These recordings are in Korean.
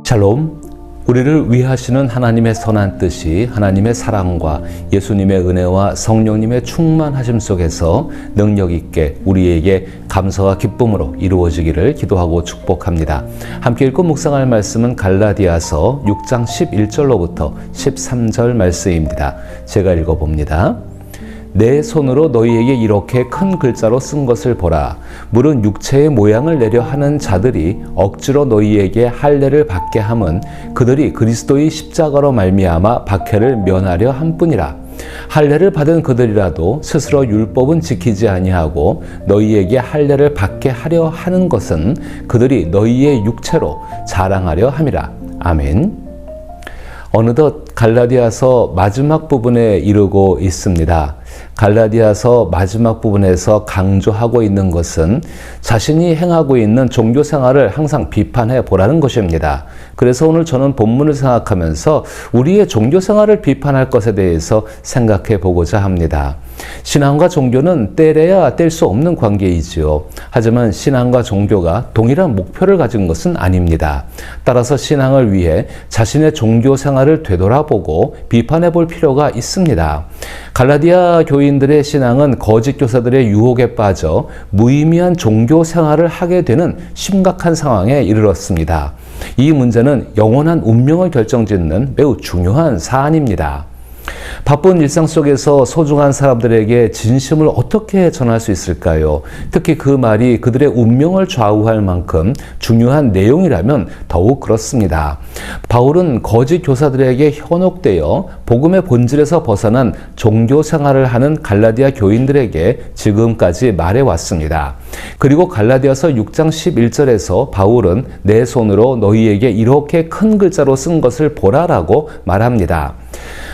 샬롬, 우리를 위하시는 하나님의 선한 뜻이 하나님의 사랑과 예수님의 은혜와 성령님의 충만하심 속에서 능력 있게 우리에게 감사와 기쁨으로 이루어지기를 기도하고 축복합니다. 함께 읽고 묵상할 말씀은 갈라디아서 6장 11절로부터 13절 말씀입니다. 제가 읽어봅니다. 내 손으로 너희에게 이렇게 큰 글자로 쓴 것을 보라. 물은 육체의 모양을 내려 하는 자들이 억지로 너희에게 할례를 받게 함은 그들이 그리스도의 십자가로 말미암아 박해를 면하려 함뿐이라. 할례를 받은 그들이라도 스스로 율법은 지키지 아니하고 너희에게 할례를 받게 하려 하는 것은 그들이 너희의 육체로 자랑하려 함이라. 아멘. 어느덧 갈라디아서 마지막 부분에 이르고 있습니다. 갈라디아서 마지막 부분에서 강조하고 있는 것은 자신이 행하고 있는 종교 생활을 항상 비판해 보라는 것입니다. 그래서 오늘 저는 본문을 생각하면서 우리의 종교 생활을 비판할 것에 대해서 생각해 보고자 합니다. 신앙과 종교는 떼려야 뗄 수 없는 관계이지요. 하지만 신앙과 종교가 동일한 목표를 가진 것은 아닙니다. 따라서 신앙을 위해 자신의 종교 생활을 되돌아보고 비판해 볼 필요가 있습니다. 갈라디아 교인들의 신앙은 거짓 교사들의 유혹에 빠져 무의미한 종교 생활을 하게 되는 심각한 상황에 이르렀습니다. 이 문제는 영원한 운명을 결정짓는 매우 중요한 사안입니다. 바쁜 일상 속에서 소중한 사람들에게 진심을 어떻게 전할 수 있을까요? 특히 그 말이 그들의 운명을 좌우할 만큼 중요한 내용이라면 더욱 그렇습니다. 바울은 거짓 교사들에게 현혹되어 복음의 본질에서 벗어난 종교 생활을 하는 갈라디아 교인들에게 지금까지 말해왔습니다. 그리고 갈라디아서 6장 11절에서 바울은 내 손으로 너희에게 이렇게 큰 글자로 쓴 것을 보라라고 말합니다.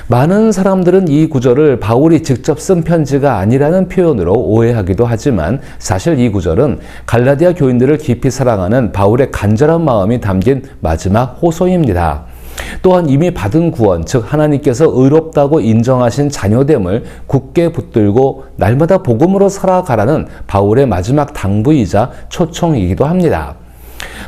많은 사람들은 이 구절을 바울이 직접 쓴 편지가 아니라는 표현으로 오해하기도 하지만 사실 이 구절은 갈라디아 교인들을 깊이 사랑하는 바울의 간절한 마음이 담긴 마지막 호소입니다. 또한 이미 받은 구원, 즉 하나님께서 의롭다고 인정하신 자녀됨을 굳게 붙들고 날마다 복음으로 살아가라는 바울의 마지막 당부이자 초청이기도 합니다.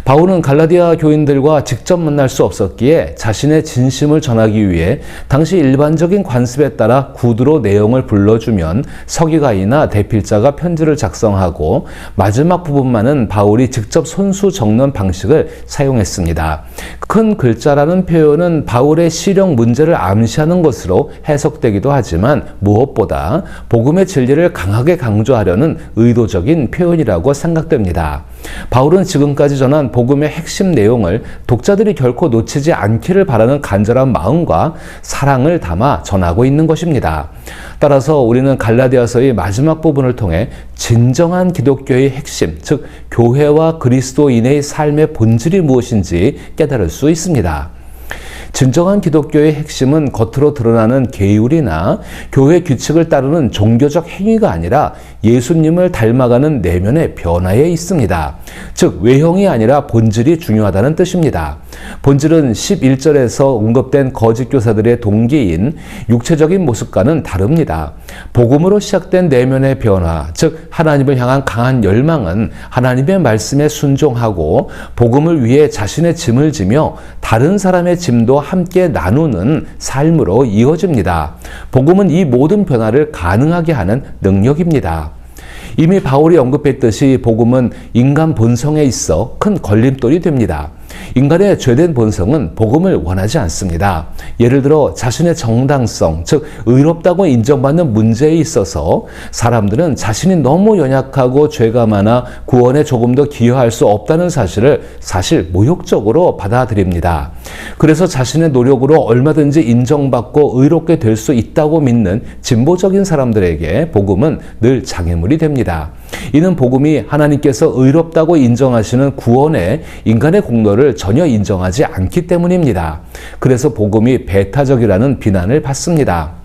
바울은 갈라디아 교인들과 직접 만날 수 없었기에 자신의 진심을 전하기 위해 당시 일반적인 관습에 따라 구두로 내용을 불러주면 서기관이나 대필자가 편지를 작성하고 마지막 부분만은 바울이 직접 손수 적는 방식을 사용했습니다. 큰 글자라는 표현은 바울의 시력 문제를 암시하는 것으로 해석되기도 하지만 무엇보다 복음의 진리를 강하게 강조하려는 의도적인 표현이라고 생각됩니다. 바울은 지금까지 전한 복음의 핵심 내용을 독자들이 결코 놓치지 않기를 바라는 간절한 마음과 사랑을 담아 전하고 있는 것입니다. 따라서 우리는 갈라디아서의 마지막 부분을 통해 진정한 기독교의 핵심, 즉 교회와 그리스도인의 삶의 본질이 무엇인지 깨달을 수 있습니다. 진정한 기독교의 핵심은 겉으로 드러나는 계율이나 교회 규칙을 따르는 종교적 행위가 아니라 예수님을 닮아가는 내면의 변화에 있습니다. 즉 외형이 아니라 본질이 중요하다는 뜻입니다. 본질은 11절에서 언급된 거짓 교사들의 동기인 육체적인 모습과는 다릅니다. 복음으로 시작된 내면의 변화, 즉 하나님을 향한 강한 열망은 하나님의 말씀에 순종하고 복음을 위해 자신의 짐을 지며 다른 사람의 짐도 함께 나누는 삶으로 이어집니다. 복음은 이 모든 변화를 가능하게 하는 능력입니다. 이미 바울이 언급했듯이 복음은 인간 본성에 있어 큰 걸림돌이 됩니다. 인간의 죄된 본성은 복음을 원하지 않습니다. 예를 들어 자신의 정당성, 즉 의롭다고 인정받는 문제에 있어서 사람들은 자신이 너무 연약하고 죄가 많아 구원에 조금 더 기여할 수 없다는 사실을 사실 모욕적으로 받아들입니다. 그래서 자신의 노력으로 얼마든지 인정받고 의롭게 될 수 있다고 믿는 진보적인 사람들에게 복음은 늘 장애물이 됩니다. 이는 복음이 하나님께서 의롭다고 인정하시는 구원에 인간의 공로를 전혀 인정하지 않기 때문입니다. 그래서 복음이 배타적이라는 비난을 받습니다.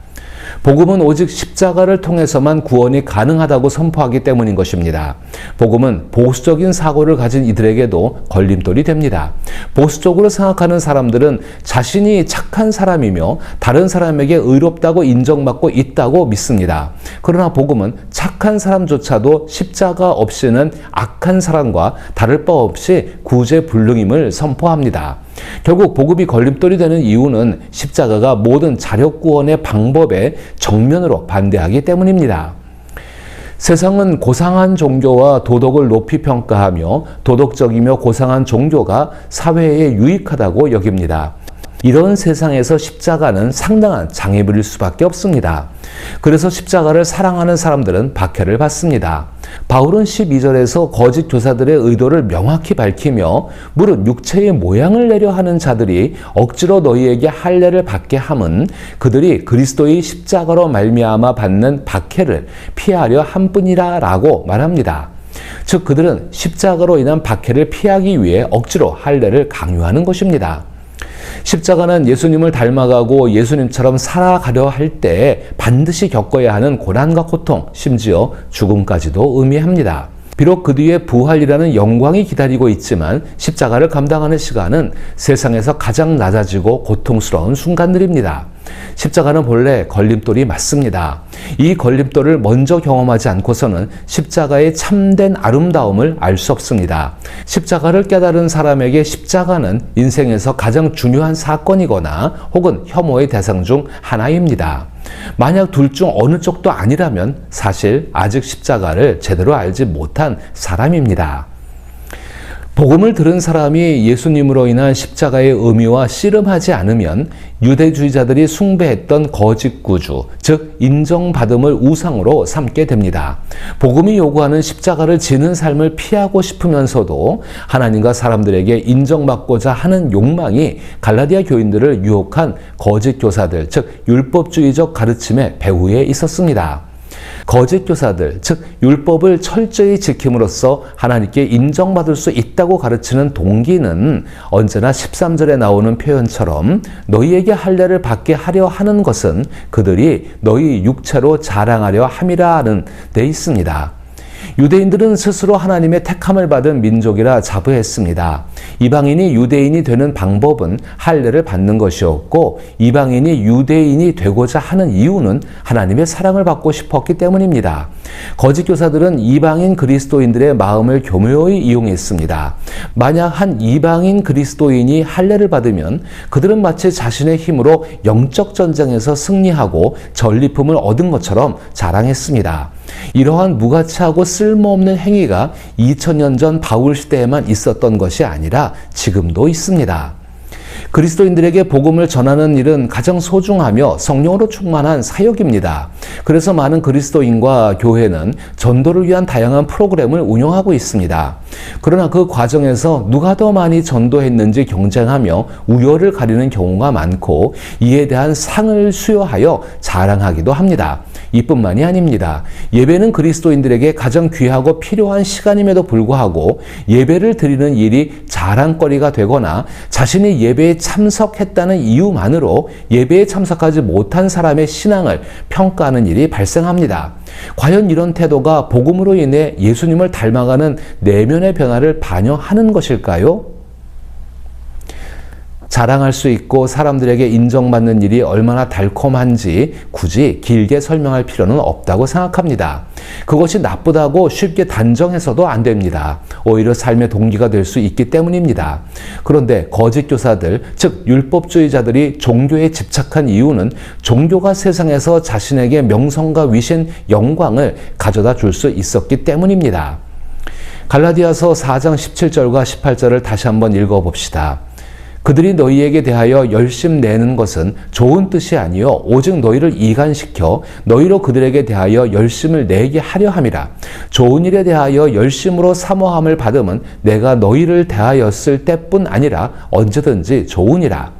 복음은 오직 십자가를 통해서만 구원이 가능하다고 선포하기 때문인 것입니다. 복음은 보수적인 사고를 가진 이들에게도 걸림돌이 됩니다. 보수적으로 생각하는 사람들은 자신이 착한 사람이며 다른 사람에게 의롭다고 인정받고 있다고 믿습니다. 그러나 복음은 착한 사람조차도 십자가 없이는 악한 사람과 다를 바 없이 구제불능임을 선포합니다. 결국 복음이 걸림돌이 되는 이유는 십자가가 모든 자력구원의 방법에 정면으로 반대하기 때문입니다. 세상은 고상한 종교와 도덕을 높이 평가하며 도덕적이며 고상한 종교가 사회에 유익하다고 여깁니다. 이런 세상에서 십자가는 상당한 장애물일 수밖에 없습니다. 그래서 십자가를 사랑하는 사람들은 박해를 받습니다. 바울은 12절에서 거짓 교사들의 의도를 명확히 밝히며 무릇 육체의 모양을 내려 하는 자들이 억지로 너희에게 할례를 받게 함은 그들이 그리스도의 십자가로 말미암아 받는 박해를 피하려 함뿐이라 라고 말합니다. 즉 그들은 십자가로 인한 박해를 피하기 위해 억지로 할례를 강요하는 것입니다. 십자가는 예수님을 닮아가고 예수님처럼 살아가려 할 때 반드시 겪어야 하는 고난과 고통, 심지어 죽음까지도 의미합니다. 비록 그 뒤에 부활이라는 영광이 기다리고 있지만 십자가를 감당하는 시간은 세상에서 가장 낮아지고 고통스러운 순간들입니다. 십자가는 본래 걸림돌이 맞습니다. 이 걸림돌을 먼저 경험하지 않고서는 십자가의 참된 아름다움을 알 수 없습니다. 십자가를 깨달은 사람에게 십자가는 인생에서 가장 중요한 사건이거나 혹은 혐오의 대상 중 하나입니다. 만약 둘 중 어느 쪽도 아니라면 사실 아직 십자가를 제대로 알지 못한 사람입니다. 복음을 들은 사람이 예수님으로 인한 십자가의 의미와 씨름하지 않으면 유대주의자들이 숭배했던 거짓 구주, 즉 인정받음을 우상으로 삼게 됩니다. 복음이 요구하는 십자가를 지는 삶을 피하고 싶으면서도 하나님과 사람들에게 인정받고자 하는 욕망이 갈라디아 교인들을 유혹한 거짓 교사들, 즉 율법주의적 가르침의 배후에 있었습니다. 거짓 교사들, 즉 율법을 철저히 지킴으로써 하나님께 인정받을 수 있다고 가르치는 동기는 언제나 13절에 나오는 표현처럼 너희에게 할례를 받게 하려 하는 것은 그들이 너희 육체로 자랑하려 함이라는 데 있습니다. 유대인들은 스스로 하나님의 택함을 받은 민족이라 자부했습니다. 이방인이 유대인이 되는 방법은 할례를 받는 것이었고 이방인이 유대인이 되고자 하는 이유는 하나님의 사랑을 받고 싶었기 때문입니다. 거짓 교사들은 이방인 그리스도인들의 마음을 교묘히 이용했습니다. 만약 한 이방인 그리스도인이 할례를 받으면 그들은 마치 자신의 힘으로 영적 전쟁에서 승리하고 전리품을 얻은 것처럼 자랑했습니다. 이러한 무가치하고 쓸모없는 행위가 2000년 전 바울 시대에만 있었던 것이 아니라 지금도 있습니다. 그리스도인들에게 복음을 전하는 일은 가장 소중하며 성령으로 충만한 사역입니다. 그래서 많은 그리스도인과 교회는 전도를 위한 다양한 프로그램을 운영하고 있습니다. 그러나 그 과정에서 누가 더 많이 전도했는지 경쟁하며 우열을 가리는 경우가 많고 이에 대한 상을 수여하여 자랑하기도 합니다. 이뿐만이 아닙니다. 예배는 그리스도인들에게 가장 귀하고 필요한 시간임에도 불구하고 예배를 드리는 일이 자랑거리가 되거나 자신이 예배에 참석했다는 이유만으로 예배에 참석하지 못한 사람의 신앙을 평가하는 일이 발생합니다. 과연 이런 태도가 복음으로 인해 예수님을 닮아가는 내면의 변화를 반영하는 것일까요? 자랑할 수 있고 사람들에게 인정받는 일이 얼마나 달콤한지 굳이 길게 설명할 필요는 없다고 생각합니다. 그것이 나쁘다고 쉽게 단정해서도 안 됩니다. 오히려 삶의 동기가 될 수 있기 때문입니다. 그런데 거짓 교사들, 즉 율법주의자들이 종교에 집착한 이유는 종교가 세상에서 자신에게 명성과 위신, 영광을 가져다 줄 수 있었기 때문입니다. 갈라디아서 4장 17절과 18절을 다시 한번 읽어봅시다. 그들이 너희에게 대하여 열심 내는 것은 좋은 뜻이 아니요 오직 너희를 이간시켜 너희로 그들에게 대하여 열심을 내게 하려 함이라. 좋은 일에 대하여 열심으로 사모함을 받음은 내가 너희를 대하였을 때뿐 아니라 언제든지 좋으니라.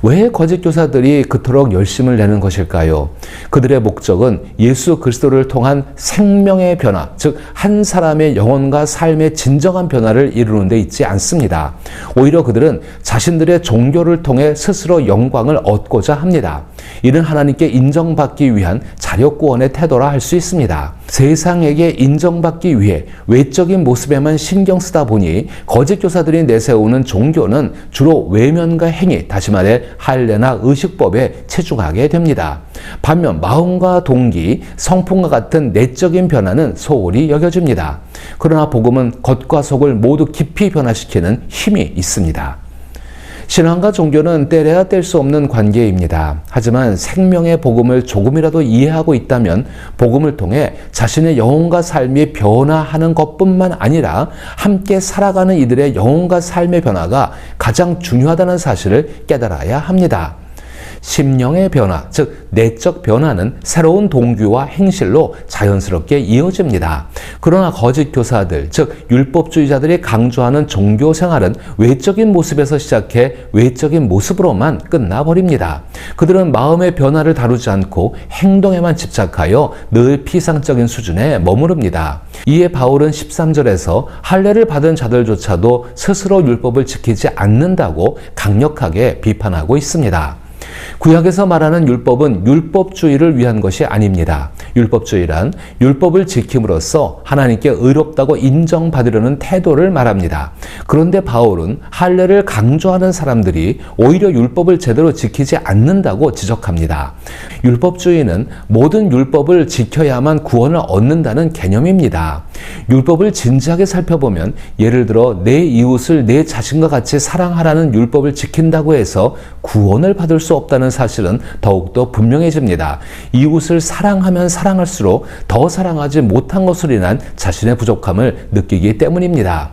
왜 거짓 교사들이 그토록 열심을 내는 것일까요? 그들의 목적은 예수 그리스도를 통한 생명의 변화, 즉 한 사람의 영혼과 삶의 진정한 변화를 이루는 데 있지 않습니다. 오히려 그들은 자신들의 종교를 통해 스스로 영광을 얻고자 합니다. 이는 하나님께 인정받기 위한 자력구원의 태도라 할 수 있습니다. 세상에게 인정받기 위해 외적인 모습에만 신경 쓰다 보니 거짓 교사들이 내세우는 종교는 주로 외면과 행위, 다시 말해 할례나 의식법에 치중하게 됩니다. 반면 마음과 동기, 성품과 같은 내적인 변화는 소홀히 여겨집니다. 그러나 복음은 겉과 속을 모두 깊이 변화시키는 힘이 있습니다. 신앙과 종교는 떼려야 뗄 수 없는 관계입니다. 하지만 생명의 복음을 조금이라도 이해하고 있다면 복음을 통해 자신의 영혼과 삶이 변화하는 것뿐만 아니라 함께 살아가는 이들의 영혼과 삶의 변화가 가장 중요하다는 사실을 깨달아야 합니다. 심령의 변화, 즉 내적 변화는 새로운 동기와 행실로 자연스럽게 이어집니다. 그러나 거짓 교사들, 즉 율법주의자들이 강조하는 종교 생활은 외적인 모습에서 시작해 외적인 모습으로만 끝나버립니다. 그들은 마음의 변화를 다루지 않고 행동에만 집착하여 늘 피상적인 수준에 머무릅니다. 이에 바울은 13절에서 할례를 받은 자들조차도 스스로 율법을 지키지 않는다고 강력하게 비판하고 있습니다. 구약에서 말하는 율법은 율법주의를 위한 것이 아닙니다. 율법주의란 율법을 지킴으로써 하나님께 의롭다고 인정받으려는 태도를 말합니다. 그런데 바울은 할례를 강조하는 사람들이 오히려 율법을 제대로 지키지 않는다고 지적합니다. 율법주의는 모든 율법을 지켜야만 구원을 얻는다는 개념입니다. 율법을 진지하게 살펴보면 예를 들어 내 이웃을 내 자신과 같이 사랑하라는 율법을 지킨다고 해서 구원을 받을 수 없다는 사실은 더욱더 분명해집니다. 이웃을 사랑하면 사랑할수록 더 사랑하지 못한 것으로 인한 자신의 부족함을 느끼기 때문입니다.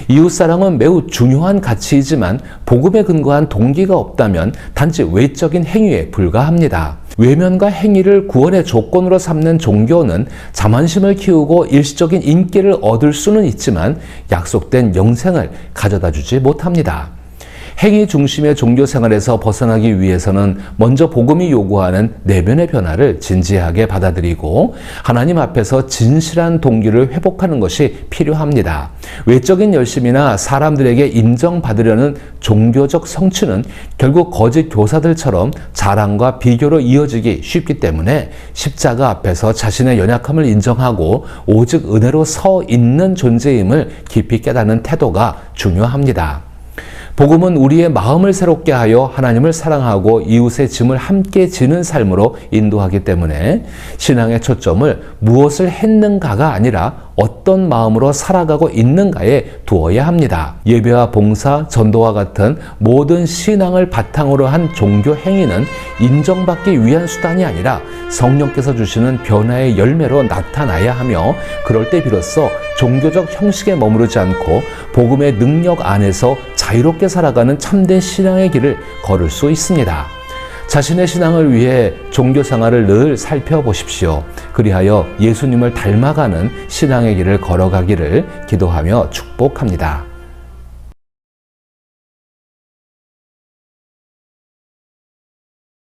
이웃사랑은 매우 중요한 가치이지만 복음에 근거한 동기가 없다면 단지 외적인 행위에 불과합니다. 외면과 행위를 구원의 조건으로 삼는 종교는 자만심을 키우고 일시적인 인기를 얻을 수는 있지만 약속된 영생을 가져다 주지 못합니다. 행위 중심의 종교 생활에서 벗어나기 위해서는 먼저 복음이 요구하는 내면의 변화를 진지하게 받아들이고 하나님 앞에서 진실한 동기를 회복하는 것이 필요합니다. 외적인 열심이나 사람들에게 인정받으려는 종교적 성취는 결국 거짓 교사들처럼 자랑과 비교로 이어지기 쉽기 때문에 십자가 앞에서 자신의 연약함을 인정하고 오직 은혜로 서 있는 존재임을 깊이 깨닫는 태도가 중요합니다. 복음은 우리의 마음을 새롭게 하여 하나님을 사랑하고 이웃의 짐을 함께 지는 삶으로 인도하기 때문에 신앙의 초점을 무엇을 했는가가 아니라 어떤 마음으로 살아가고 있는가에 두어야 합니다. 예배와 봉사, 전도와 같은 모든 신앙을 바탕으로 한 종교 행위는 인정받기 위한 수단이 아니라 성령께서 주시는 변화의 열매로 나타나야 하며 그럴 때 비로소 종교적 형식에 머무르지 않고 복음의 능력 안에서 자유롭게 살아가는 참된 신앙의 길을 걸을 수 있습니다. 자신의 신앙을 위해 종교 생활을 늘 살펴보십시오. 그리하여 예수님을 닮아가는 신앙의 길을 걸어가기를 기도하며 축복합니다.